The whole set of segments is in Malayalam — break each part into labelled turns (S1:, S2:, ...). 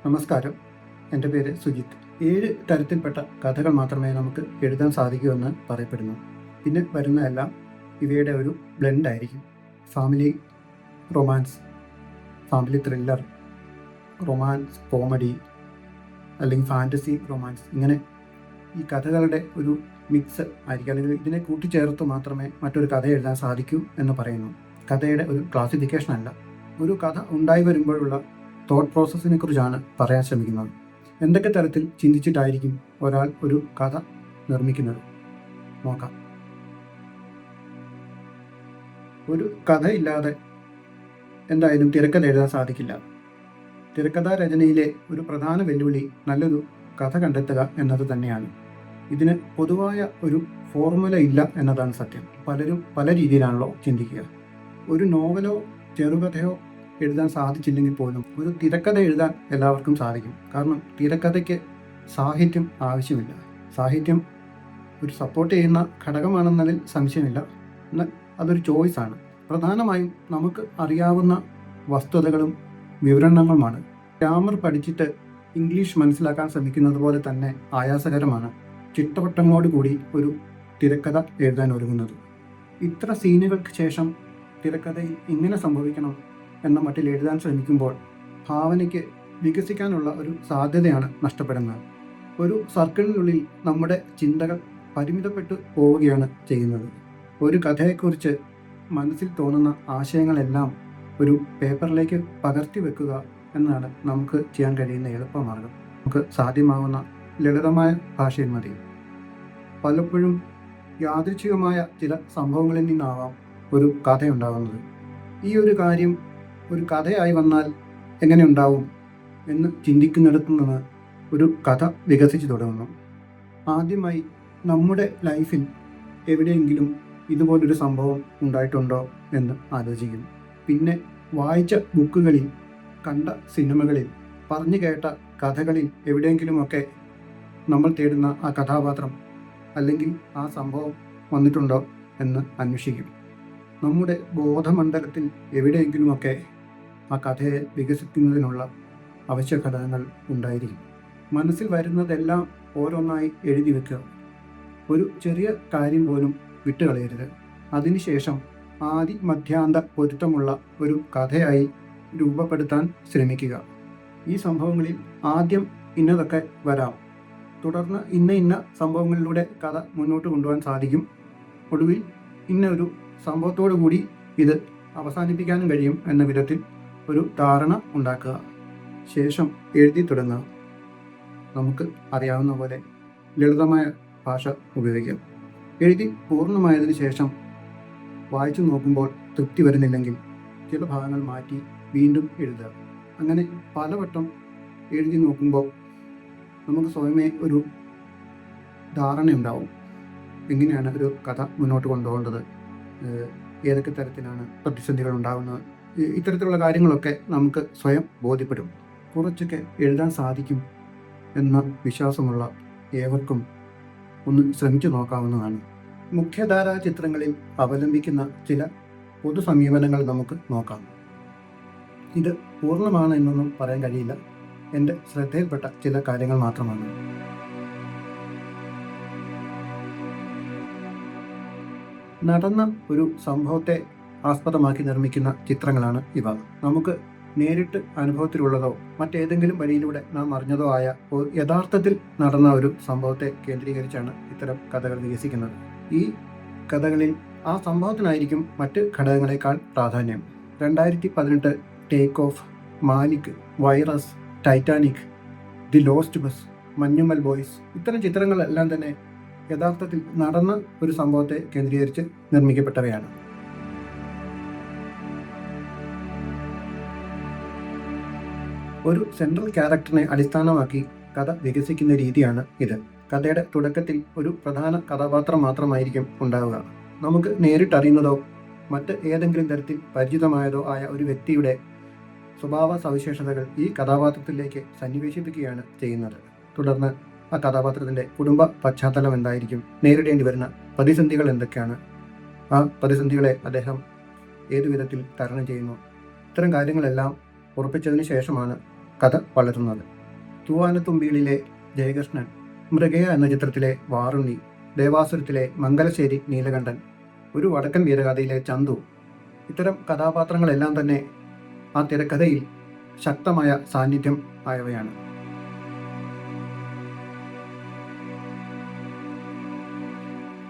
S1: നമസ്കാരം. എൻ്റെ പേര് സുജിത്ത്. 7 തരത്തിൽപ്പെട്ട കഥകൾ മാത്രമേ നമുക്ക് എഴുതാൻ സാധിക്കൂ എന്ന് പറയപ്പെടുന്നു. പിന്നെ വരുന്ന എല്ലാം ഇവയുടെ ഒരു ബ്ലെൻഡ് ആയിരിക്കും. Family romance, family thriller, romance comedy, അല്ലെങ്കിൽ ഫാൻറ്റസി റൊമാൻസ്, ഇങ്ങനെ ഈ കഥകളുടെ ഒരു മിക്സ് ആയിരിക്കും. അല്ലെങ്കിൽ ഇതിനെ കൂട്ടിച്ചേർത്ത് മാത്രമേ മറ്റൊരു കഥ എഴുതാൻ സാധിക്കൂ എന്ന് പറയുന്നു. കഥയുടെ ഒരു ക്ലാസിഫിക്കേഷൻ അല്ല. ഒരു കഥ ഉണ്ടായി വരുമ്പോഴുള്ള തോട്ട് പ്രോസസ്സിനെ കുറിച്ചാണ് പറയാൻ ശ്രമിക്കുന്നത്. എന്തൊക്കെ തരത്തിൽ ചിന്തിച്ചിട്ടായിരിക്കും ഒരാൾ ഒരു കഥ നിർമ്മിക്കുന്നത് നോക്കാം. ഒരു കഥയില്ലാതെ എന്തായാലും തിരക്കഥ എഴുതാൻ സാധിക്കില്ല. തിരക്കഥാ രചനയിലെ ഒരു പ്രധാന വെല്ലുവിളി നല്ലൊരു കഥ കണ്ടെത്തുക എന്നത് തന്നെയാണ്. ഇതിന് പൊതുവായ ഒരു ഫോർമുല ഇല്ല എന്നതാണ് സത്യം. പലരും പല രീതിയിലാണല്ലോ ചിന്തിക്കുക. ഒരു നോവലോ ചെറുകഥയോ എഴുതാൻ സാധിച്ചില്ലെങ്കിൽ പോലും ഒരു തിരക്കഥ എഴുതാൻ എല്ലാവർക്കും സാധിക്കും. കാരണം തിരക്കഥയ്ക്ക് സാഹിത്യം ആവശ്യമില്ല. സാഹിത്യം ഒരു സപ്പോർട്ട് ചെയ്യുന്ന ഘടകമാണെന്നതിൽ സംശയമില്ല. എന്നാൽ അതൊരു ചോയ്സാണ്. പ്രധാനമായും നമുക്ക് അറിയാവുന്ന വസ്തുതകളും വിവരണങ്ങളുമാണ്. ഗ്രാമർ പഠിച്ചിട്ട് ഇംഗ്ലീഷ് മനസ്സിലാക്കാൻ ശ്രമിക്കുന്നത് പോലെ തന്നെ ആയാസകരമാണ് ചിട്ടവട്ടങ്ങളോടുകൂടി ഒരു തിരക്കഥ എഴുതാൻ ഒരുങ്ങുന്നത്. ഇത്ര സീനുകൾക്ക് ശേഷം തിരക്കഥയിൽ ഇങ്ങനെ സംഭവിക്കണം എന്ന മട്ടിൽ എഴുതാൻ ശ്രമിക്കുമ്പോൾ ഭാവനയ്ക്ക് വികസിക്കാനുള്ള ഒരു സാധ്യതയാണ് നഷ്ടപ്പെടുന്നത്. ഒരു സർക്കിളിനുള്ളിൽ നമ്മുടെ ചിന്തകൾ പരിമിതപ്പെട്ടു പോവുകയാണ് ചെയ്യുന്നത്. ഒരു കഥയെക്കുറിച്ച് മനസ്സിൽ തോന്നുന്ന ആശയങ്ങളെല്ലാം ഒരു പേപ്പറിലേക്ക് പകർത്തി വെക്കുക എന്നാണ് നമുക്ക് ചെയ്യാൻ കഴിയുന്ന എളുപ്പമാർഗം. നമുക്ക് സാധ്യമാകുന്ന ലളിതമായ ഭാഷയിൽ മതി. പലപ്പോഴും യാദൃച്ഛികമായ ചില സംഭവങ്ങളിൽ നിന്നാവാം ഒരു കഥയുണ്ടാകുന്നത്. ഈ ഒരു കാര്യം ഒരു കഥയായി വന്നാൽ എങ്ങനെ ഉണ്ടാവും എന്ന് ചിന്തിക്കുന്നിടത്തു നിന്ന് ഒരു കഥ വികസിച്ചു തുടങ്ങുന്നു. ആദ്യമായി നമ്മുടെ ലൈഫിൽ എവിടെയെങ്കിലും ഇതുപോലൊരു സംഭവം ഉണ്ടായിട്ടുണ്ടോ എന്ന് ആലോചിക്കും. പിന്നെ വായിച്ച ബുക്കുകളിൽ, കണ്ട സിനിമകളിൽ, പറഞ്ഞു കേട്ട കഥകളിൽ എവിടെയെങ്കിലുമൊക്കെ നമ്മൾ തേടുന്ന ആ കഥാപാത്രം അല്ലെങ്കിൽ ആ സംഭവം വന്നിട്ടുണ്ടോ എന്ന് അന്വേഷിക്കും. നമ്മുടെ ബോധമണ്ഡലത്തിൽ എവിടെയെങ്കിലുമൊക്കെ ആ കഥയെ വികസിപ്പിക്കുന്നതിനുള്ള അവശ്യ ഘടകങ്ങൾ ഉണ്ടായിരിക്കും. മനസ്സിൽ വരുന്നതെല്ലാം ഓരോന്നായി എഴുതി വെക്കുക. ഒരു ചെറിയ കാര്യം പോലും വിട്ടുകളയരുത്. അതിനുശേഷം ആദി മധ്യാന്ത പൊരുത്തമുള്ള ഒരു കഥയായി രൂപപ്പെടുത്താൻ ശ്രമിക്കുക. ഈ സംഭവങ്ങളിൽ ആദ്യം ഇന്നതൊക്കെ വരാം, തുടർന്ന് ഇന്ന സംഭവങ്ങളിലൂടെ കഥ മുന്നോട്ട് കൊണ്ടുപോകാൻ സാധിക്കും, ഒടുവിൽ ഇന്ന ഒരു സംഭവത്തോടു കൂടി ഇത് അവസാനിപ്പിക്കാനും കഴിയും എന്ന വിധത്തിൽ ഒരു ധാരണ ഉണ്ടാക്കുക. ശേഷം എഴുതി തുടങ്ങുക. നമുക്ക് അറിയാവുന്ന പോലെ ലളിതമായ ഭാഷ ഉപയോഗിക്കാം. എഴുതി പൂർണ്ണമായതിനു ശേഷം വായിച്ചു നോക്കുമ്പോൾ തൃപ്തി വരുന്നില്ലെങ്കിൽ ചില ഭാഗങ്ങൾ മാറ്റി വീണ്ടും എഴുതുക. അങ്ങനെ പലവട്ടം എഴുതി നോക്കുമ്പോൾ നമുക്ക് സ്വയമേ ഒരു ധാരണയുണ്ടാവും എങ്ങനെയാണ് ഒരു കഥ മുന്നോട്ട് കൊണ്ടുപോകേണ്ടത്, ഏതൊക്കെ തരത്തിലാണ് പ്രതിസന്ധികൾ ഉണ്ടാകുന്നത്. ഇത്തരത്തിലുള്ള കാര്യങ്ങളൊക്കെ നമുക്ക് സ്വയം ബോധ്യപ്പെടും. കുറച്ചൊക്കെ എഴുതാൻ സാധിക്കും എന്ന വിശ്വാസമുള്ള ഏവർക്കും ഒന്ന് ശ്രമിച്ചു നോക്കാവുന്നതാണ്. മുഖ്യധാരാ ചിത്രങ്ങളിൽ അവലംബിക്കുന്ന ചില പൊതു സമീപനങ്ങൾ നമുക്ക് നോക്കാം. ഇത് പൂർണ്ണമാണ് എന്നൊന്നും പറയാൻ കഴിയില്ല. എൻ്റെ ശ്രദ്ധയിൽപ്പെട്ട ചില കാര്യങ്ങൾ മാത്രമാണ്. നടന്ന ഒരു സംഭവത്തെ ആസ്പദമാക്കി നിർമ്മിക്കുന്ന ചിത്രങ്ങളാണ് ഇവ. നമുക്ക് നേരിട്ട് അനുഭവത്തിലുള്ളതോ മറ്റേതെങ്കിലും വഴിയിലൂടെ നാം അറിഞ്ഞതോ ആയ യഥാർത്ഥത്തിൽ നടന്ന ഒരു സംഭവത്തെ കേന്ദ്രീകരിച്ചാണ് ഇത്തരം കഥകൾ വികസിക്കുന്നത്. ഈ കഥകളിൽ ആ സംഭവത്തിനായിരിക്കും മറ്റ് ഘടകങ്ങളെക്കാൾ പ്രാധാന്യം. 2018 take off, Malik, virus, Titanic, the lost bus, Manjummel boys, ഇത്തരം ചിത്രങ്ങളെല്ലാം തന്നെ യഥാർത്ഥത്തിൽ നടന്ന ഒരു സംഭവത്തെ കേന്ദ്രീകരിച്ച് നിർമ്മിക്കപ്പെട്ടവയാണ്. ഒരു സെൻട്രൽ ക്യാരക്ടറിനെ അടിസ്ഥാനമാക്കി കഥ വികസിക്കുന്ന രീതിയാണ് ഇത്. കഥയുടെ തുടക്കത്തിൽ ഒരു പ്രധാന കഥാപാത്രം മാത്രമായിരിക്കും ഉണ്ടാവുക. നമുക്ക് നേരിട്ടറിയുന്നതോ മറ്റ് ഏതെങ്കിലും തരത്തിൽ പരിചിതമായതോ ആയ ഒരു വ്യക്തിയുടെ സ്വഭാവ സവിശേഷതകൾ ഈ കഥാപാത്രത്തിലേക്ക് സന്നിവേശിപ്പിക്കുകയാണ് ചെയ്യുന്നത്. തുടർന്ന് ആ കഥാപാത്രത്തിൻ്റെ കുടുംബ പശ്ചാത്തലം എന്തായിരിക്കും, നേരിടേണ്ടി വരുന്ന പ്രതിസന്ധികൾ എന്തൊക്കെയാണ്, ആ പ്രതിസന്ധികളെ അദ്ദേഹം ഏതു വിധത്തിൽ തരണം ചെയ്യുന്നു, ഇത്തരം കാര്യങ്ങളെല്ലാം ഉറപ്പിച്ചതിന് ശേഷമാണ് കഥ വളരുന്നത്. തൂവാനത്തുമ്പികളിലെ ജയകൃഷ്ണൻ, മൃഗയ എന്ന ചിത്രത്തിലെ വാറുണ്ണി, ദേവാസുരത്തിലെ മംഗലശ്ശേരി നീലകണ്ഠൻ, ഒരു വടക്കൻ വീരഗാഥയിലെ ചന്തു, ഇത്തരം കഥാപാത്രങ്ങളെല്ലാം തന്നെ ആ തിരക്കഥയിൽ ശക്തമായ സാന്നിധ്യം ആയവയാണ്.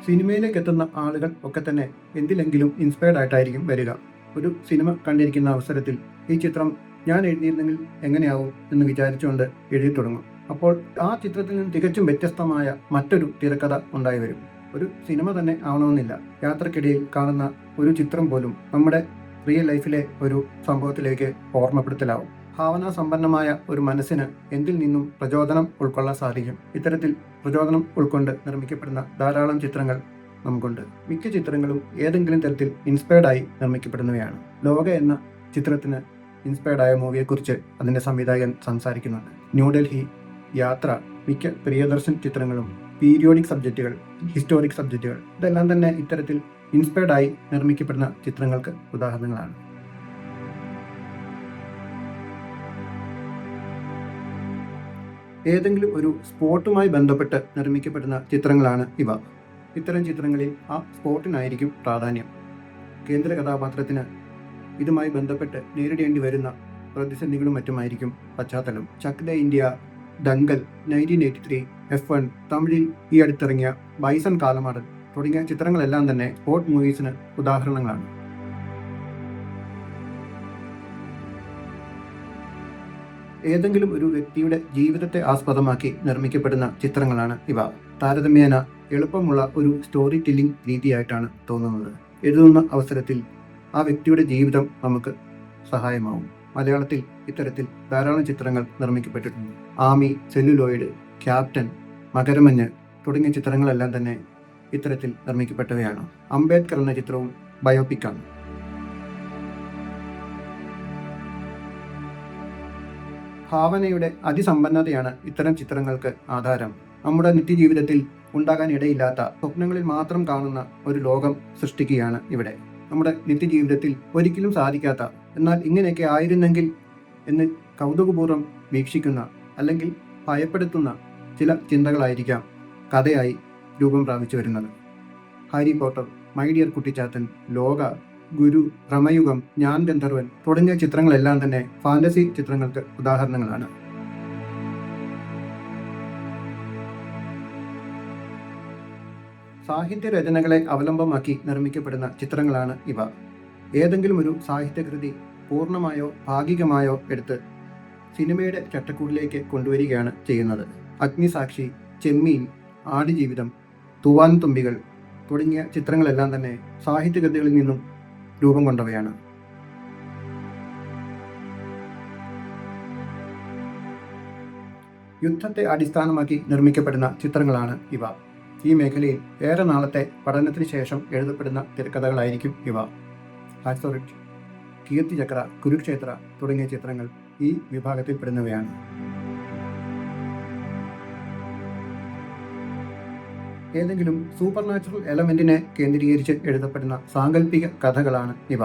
S1: സിനിമയിലേക്ക് എത്തുന്ന ആളുകൾ ഒക്കെ തന്നെ എന്തിലെങ്കിലും ഇൻസ്പയർഡ് ആയിട്ടായിരിക്കും വരിക. ഒരു സിനിമ കണ്ടിരിക്കുന്ന അവസരത്തിൽ ഈ ചിത്രം ഞാൻ എഴുതിയിരുന്നെങ്കിൽ എങ്ങനെയാവും എന്ന് വിചാരിച്ചുകൊണ്ട് എഴുതി തുടങ്ങും. അപ്പോൾ ആ ചിത്രത്തിൽ നിന്ന് തികച്ചും വ്യത്യസ്തമായ മറ്റൊരു തിരക്കഥ ഉണ്ടായി വരും. ഒരു സിനിമ തന്നെ ആവണമെന്നില്ല, യാത്രക്കിടയിൽ കാണുന്ന ഒരു ചിത്രം പോലും നമ്മുടെ റിയൽ ലൈഫിലെ ഒരു സംഭവത്തിലേക്ക് ഓർമ്മപ്പെടുത്തലാവും. ഭാവനാസമ്പന്നമായ ഒരു മനസ്സിന് എന്തിൽ നിന്നും പ്രചോദനം ഉൾക്കൊള്ളാൻ സാധിക്കും. ഇത്തരത്തിൽ പ്രചോദനം ഉൾക്കൊണ്ട് നിർമ്മിക്കപ്പെടുന്ന ധാരാളം ചിത്രങ്ങൾ നമുക്കുണ്ട്. മിക്ക ചിത്രങ്ങളും ഏതെങ്കിലും തരത്തിൽ ഇൻസ്പയർഡായി നിർമ്മിക്കപ്പെടുന്നവയാണ്. ലോക എന്ന ചിത്രത്തിന് ഇൻസ്പയർഡായ മൂവിയെക്കുറിച്ച് അതിൻ്റെ സംവിധായകൻ സംസാരിക്കുന്നുണ്ട്. ന്യൂഡൽഹി, യാത്ര, മിക്ക പ്രിയദർശൻ ചിത്രങ്ങളും പീരിയോഡിക് സബ്ജക്റ്റുകൾ, ഹിസ്റ്റോറിക് സബ്ജക്റ്റുകൾ, ഇതെല്ലാം തന്നെ ഇത്തരത്തിൽ ഇൻസ്പയർഡായി നിർമ്മിക്കപ്പെടുന്ന ചിത്രങ്ങൾക്ക് ഉദാഹരണങ്ങളാണ്. ഏതെങ്കിലും ഒരു സ്പോർട്ടുമായി ബന്ധപ്പെട്ട് നിർമ്മിക്കപ്പെടുന്ന ചിത്രങ്ങളാണ് ഇവ. ഇത്തരം ചിത്രങ്ങളിൽ ആ സ്പോർട്ടിനായിരിക്കും പ്രാധാന്യം. കേന്ദ്ര കഥാപാത്രത്തിന് ഇതുമായി ബന്ധപ്പെട്ട് നേരിടേണ്ടി വരുന്ന പ്രതിസന്ധികളും മറ്റുമായിരിക്കും പശ്ചാത്തലം. ചക് ദ ഇന്ത്യ, ദങ്കൽ, 1983, F1, തമിഴിൽ ഈ അടുത്തിറങ്ങിയ ബൈസൺ കാലമാടൻ തുടങ്ങിയ ചിത്രങ്ങളെല്ലാം തന്നെ സ്പോർട്ട് മൂവീസിന് ഉദാഹരണങ്ങളാണ്. ഏതെങ്കിലും ഒരു വ്യക്തിയുടെ ജീവിതത്തെ ആസ്പദമാക്കി നിർമ്മിക്കപ്പെടുന്ന ചിത്രങ്ങളാണ് ഇവ. താരതമ്യേന എളുപ്പമുള്ള ഒരു സ്റ്റോറി ടെല്ലിംഗ് രീതിയായിട്ടാണ് തോന്നുന്നത്. എഴുതുന്ന അവസരത്തിൽ ആ വ്യക്തിയുടെ ജീവിതം നമുക്ക് സഹായമാവും. മലയാളത്തിൽ ഇത്തരത്തിൽ ധാരാളം ചിത്രങ്ങൾ നിർമ്മിക്കപ്പെട്ടിട്ടുണ്ട്. ആമി, സെല്ലുലോയിഡ്, ക്യാപ്റ്റൻ, മകരമഞ്ഞ് തുടങ്ങിയ ചിത്രങ്ങളെല്ലാം തന്നെ ഇത്തരത്തിൽ നിർമ്മിക്കപ്പെട്ടവയാണ്. അംബേദ്കർ എന്ന ചിത്രവും ബയോപിക്കാണ്. ഭാവനയുടെ അതിസമ്പന്നതയാണ് ഇത്തരം ചിത്രങ്ങൾക്ക് ആധാരം. നമ്മുടെ നിത്യജീവിതത്തിൽ ഉണ്ടാകാൻ ഇടയില്ലാത്ത സ്വപ്നങ്ങളിൽ മാത്രം കാണുന്ന ഒരു ലോകം സൃഷ്ടിക്കുകയാണ് ഇവിടെ. നമ്മുടെ നിത്യജീവിതത്തിൽ ഒരിക്കലും സാധിക്കാത്ത, എന്നാൽ ഇങ്ങനെയൊക്കെ ആയിരുന്നെങ്കിൽ എന്ന് കൗതുകപൂർവ്വം വീക്ഷിക്കുന്ന അല്ലെങ്കിൽ ഭയപ്പെടുത്തുന്ന ചില ചിന്തകളായിരിക്കാം കഥയായി രൂപം പ്രാപിച്ചു വരുന്നത്. Harry Potter, my dear Kuttichathan, ലോക, ഗുരു, ഭ്രമയുഗം, ഞാൻ ഗന്ധർവൻ തുടങ്ങിയ ചിത്രങ്ങളെല്ലാം തന്നെ ഫാന്റസി ചിത്രങ്ങൾക്ക് ഉദാഹരണങ്ങളാണ്. സാഹിത്യ രചനകളെ അവലംബമാക്കി നിർമ്മിക്കപ്പെടുന്ന ചിത്രങ്ങളാണ് ഇവ. ഏതെങ്കിലും ഒരു സാഹിത്യകൃതി പൂർണ്ണമായോ ഭാഗികമായോ എടുത്ത് സിനിമയുടെ ചട്ടക്കൂടിലേക്ക് കൊണ്ടുവരികയാണ് ചെയ്യുന്നത്. അഗ്നിസാക്ഷി, ചെമ്മീൻ, ആടുജീവിതം, തൂവാനത്തുമ്പികൾ തുടങ്ങിയ ചിത്രങ്ങളെല്ലാം തന്നെ സാഹിത്യകൃതികളിൽ നിന്നും രൂപം കൊണ്ടവയാണ്. യുദ്ധത്തെ അടിസ്ഥാനമാക്കി നിർമ്മിക്കപ്പെടുന്ന ചിത്രങ്ങളാണ് ഇവ. ഈ മേഖലയിൽ ഏറെ നാളത്തെ പഠനത്തിന് ശേഷം എഴുതപ്പെടുന്ന തിരക്കഥകളായിരിക്കും ഇവ. ഹാറ്റ്സോറിറ്റ്, കീർത്തിചക്ര, കുരുക്ഷേത്ര തുടങ്ങിയ ചിത്രങ്ങൾ ഈ വിഭാഗത്തിൽപ്പെടുന്നവയാണ്. ഏതെങ്കിലും സൂപ്പർ നാച്ചുറൽ എലമെന്റിനെ കേന്ദ്രീകരിച്ച് എഴുതപ്പെടുന്ന സാങ്കല്പിക കഥകളാണ് ഇവ.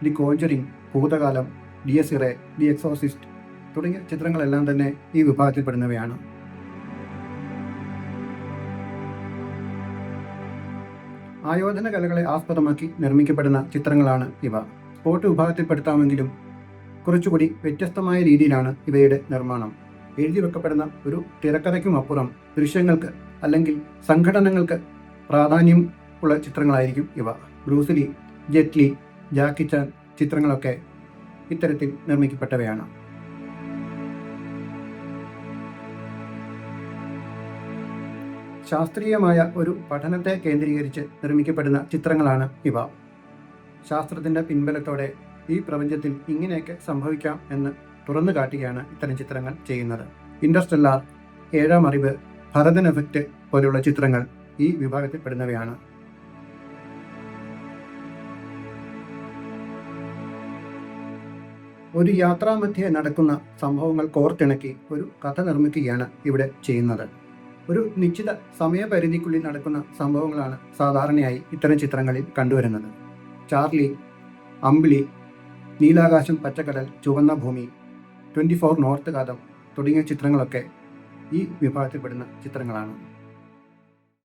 S1: ദി കോഞ്ചറിംഗ്, ഭൂതകാലം, ഡിയസിറെ, ദി എക്സോസിസ്റ്റ് തുടങ്ങിയ ചിത്രങ്ങളെല്ലാം തന്നെ ഈ വിഭാഗത്തിൽപ്പെടുന്നവയാണ്. ആയോധന കലകളെ ആസ്പദമാക്കി നിർമ്മിക്കപ്പെടുന്ന ചിത്രങ്ങളാണ് ഇവ. സ്പോർട്ട് വിഭാഗത്തിൽപ്പെടുത്താമെങ്കിലും കുറച്ചുകൂടി വ്യത്യസ്തമായ രീതിയിലാണ് ഇവയുടെ നിർമ്മാണം. എഴുതി വെക്കപ്പെടുന്ന ഒരു തിരക്കഥയ്ക്കുമപ്പുറം ദൃശ്യങ്ങൾക്ക് അല്ലെങ്കിൽ സംഘടനകൾക്ക് പ്രാധാന്യം ഉള്ള ചിത്രങ്ങളായിരിക്കും ഇവ. ബ്രൂസ്ലി, ജെറ്റ് ലി, ജാക്കി ചാൻ ചിത്രങ്ങളൊക്കെ ഇത്തരത്തിൽ നിർമ്മിക്കപ്പെട്ടവയാണ്. ശാസ്ത്രീയമായ ഒരു പഠനത്തെ കേന്ദ്രീകരിച്ച് നിർമ്മിക്കപ്പെടുന്ന ചിത്രങ്ങളാണ് ഇവ. ശാസ്ത്രത്തിൻ്റെ പിൻബലത്തോടെ ഈ പ്രപഞ്ചത്തിൽ ഇങ്ങനെയൊക്കെ സംഭവിക്കാം എന്ന് തുറന്നു കാട്ടുകയാണ് ഇത്തരം ചിത്രങ്ങൾ ചെയ്യുന്നത്. ഇൻ്റർസ്റ്റെല്ലാർ, ഏഴാം അറിവ്, ഭരതൻ എഫക്റ്റ് പോലെയുള്ള ചിത്രങ്ങൾ ഈ വിഭാഗത്തിൽപ്പെടുന്നവയാണ്. ഒരു യാത്രാമധ്യേ നടക്കുന്ന സംഭവങ്ങൾ കോർത്തിണക്കി ഒരു കഥ നിർമ്മിക്കുകയാണ് ഇവിടെ ചെയ്യുന്നത്. ഒരു നിശ്ചിത സമയപരിധിക്കുള്ളിൽ നടക്കുന്ന സംഭവങ്ങളാണ് സാധാരണയായി ഇത്തരം ചിത്രങ്ങളിൽ കണ്ടുവരുന്നത്. ചാർലി, അമ്പിളി, നീലാകാശം, പച്ചക്കടൽ, ചുവന്ന ഭൂമി 24 നോർത്ത് കഥം തുടങ്ങിയ ചിത്രങ്ങളൊക്കെ ഈ വിഭാഗത്തിൽപ്പെടുന്ന ചിത്രങ്ങളാണ്.